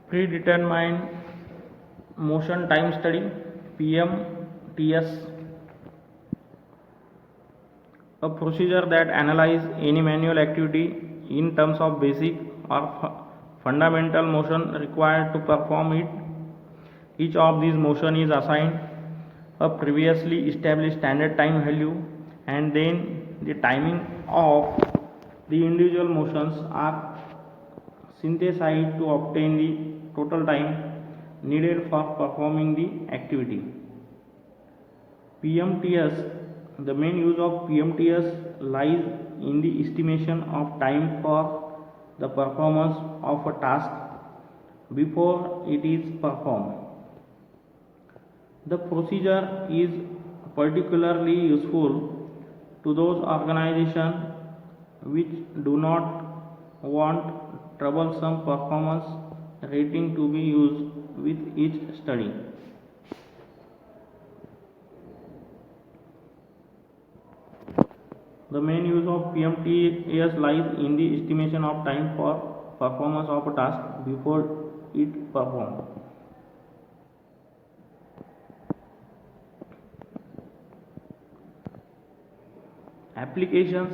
Predetermined motion time study, PMTS, a procedure that analyzes any manual activity in terms of basic or fundamental motion required to perform it. Each of these motion is assigned a previously established standard time value, and then the timing of the individual motions are synthesized to obtain the total time needed for performing the activity. PMTS, the main use of PMTS lies in the estimation of time for the performance of a task before it is performed. The procedure is particularly useful to those organizations which do not want troublesome performance rating to be used with each study. The main use of PMTS lies in the estimation of time for performance of a task before it performed. Applications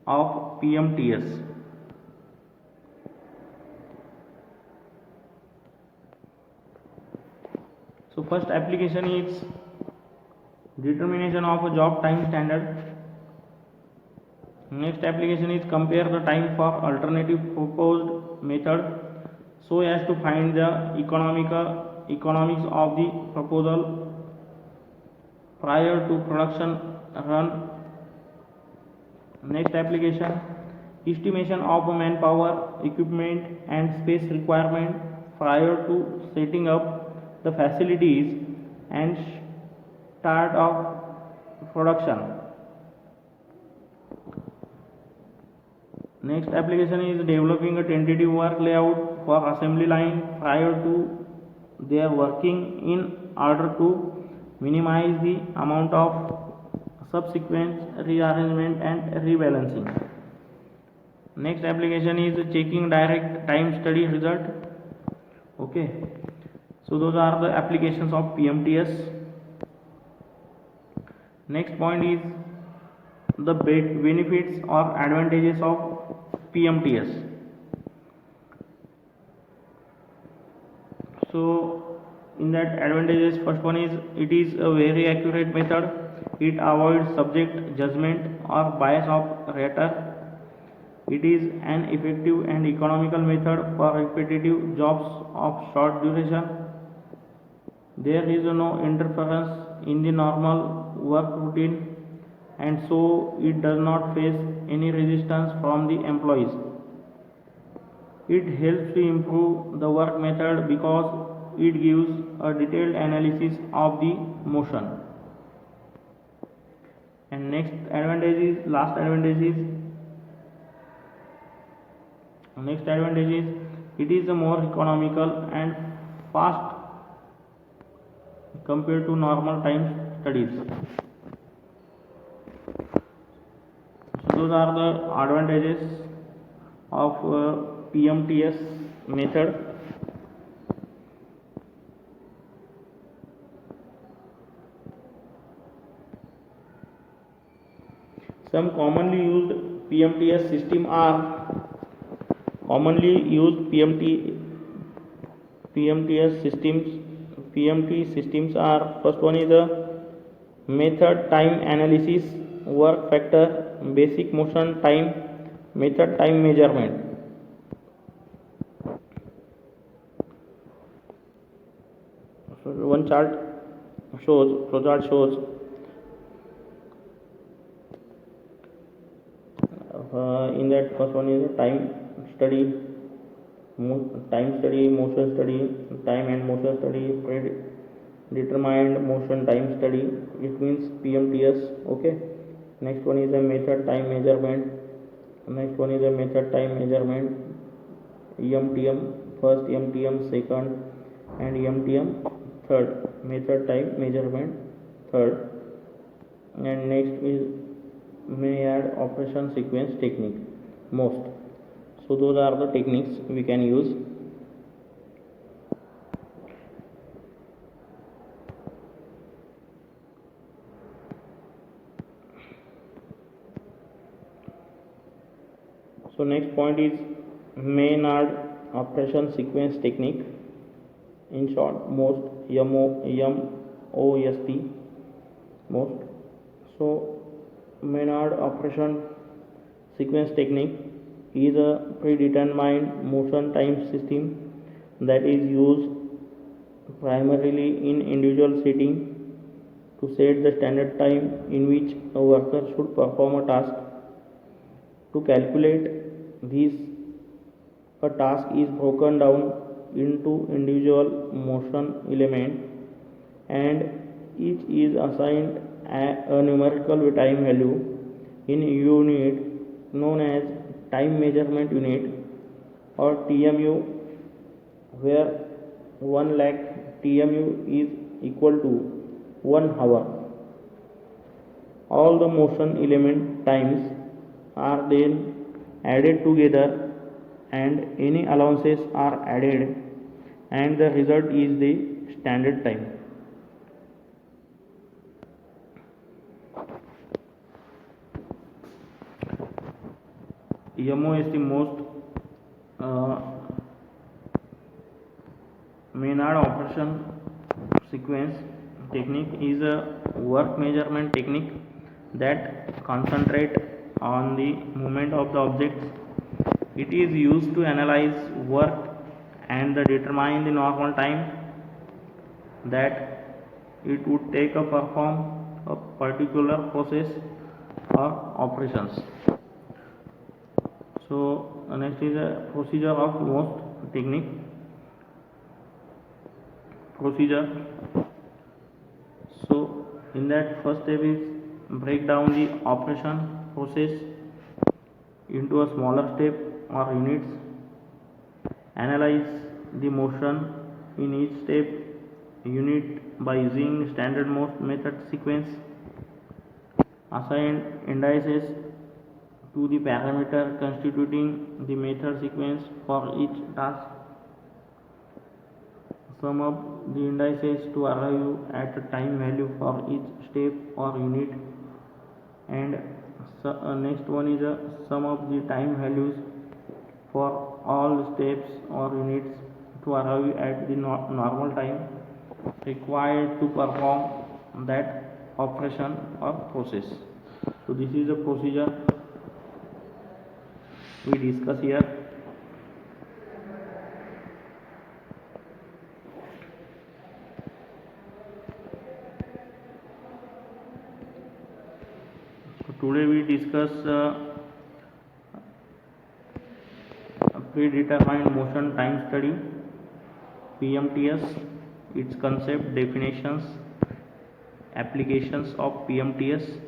of PMTS. So first application is determination of a job time standard. Next application is compare the time for alternative proposed method so as to find the economics of the proposal prior to production run. Next application, estimation of manpower, equipment and space requirement prior to setting up the facilities and start of production. Next application is developing a tentative work layout for assembly line prior to their working in order to minimize the amount of subsequent rearrangement and rebalancing. Next application is checking direct time study result. Okay, so those are the applications of PMTS. Next point is the benefits or advantages of PMTS. So in that advantages, first one is it is a very accurate method. It avoids subject judgment or bias of rater. It is an effective and economical method for repetitive jobs of short duration. There is no interference in the normal work routine, and so it does not face any resistance from the employees. It helps to improve the work method because it gives a detailed analysis of the motion. And next advantage is it is a more economical and fast compared to normal time studies. So those are the advantages of PMTS method. Some commonly used PMTS system are PMT systems are, first one is the method time analysis, work factor, basic motion time, method time measurement. So one chart shows in that first one is time study, motion study, time and motion study, predetermined motion time study. It means PMTS. Okay. Next one is a method time measurement. Next one is a method time measurement. EMTM first, EMTM second, and EMTM third. Method time measurement third. And next is Maillard operation sequence technique most. So those are the techniques we can use. So next point is Maynard operation sequence technique. In short, MOST, most. So Maynard operation sequence technique is a predetermined motion time system that is used primarily in individual setting to set the standard time in which a worker should perform a task. To calculate this, a task is broken down into individual motion elements and each is assigned a numerical time value in unit known as time measurement unit or TMU, where 1 lakh TMU is equal to 1 hour. All the motion element times are then added together and any allowances are added and the result is the standard time. MOST, most Maynard operation sequence technique is a work measurement technique that concentrate on the movement of the objects. It is used to analyze work and determine the normal time that it would take to perform a particular process or operations. So next is a procedure of MOST technique. Procedure. So in that, first step is break down the operation process into a smaller step or units. Analyze the motion in each step unit by using standard MOST method sequence. Assign indices to the parameter constituting the method sequence for each task. Sum up the indices to arrive at a time value for each step or unit, and next one is a sum of the time values for all steps or units to arrive at the normal time required to perform that operation or process. So this is a procedure we discuss here. Today we discuss predetermined motion time study, PMTS, its concept, definitions, applications of PMTS,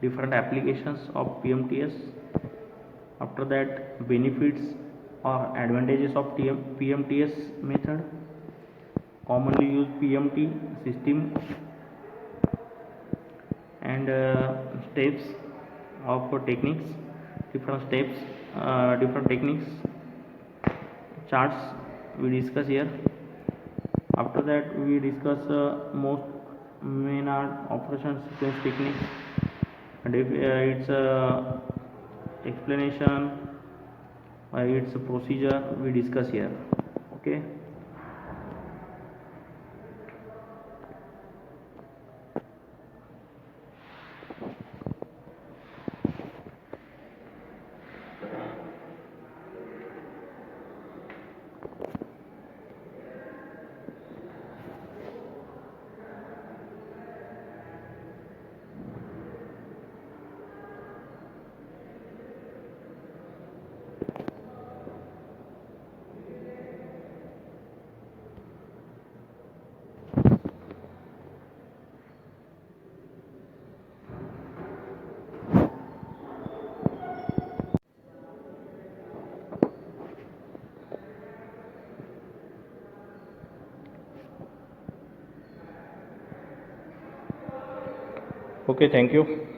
different applications of PMTS. After that, benefits or advantages of PMTS method, commonly used PMT system, and steps of techniques, different steps, different techniques, charts we discuss here. After that, we discuss MOST Maynard operation sequence technique and its explanation, its procedure we discuss here. Okay. Okay, thank you.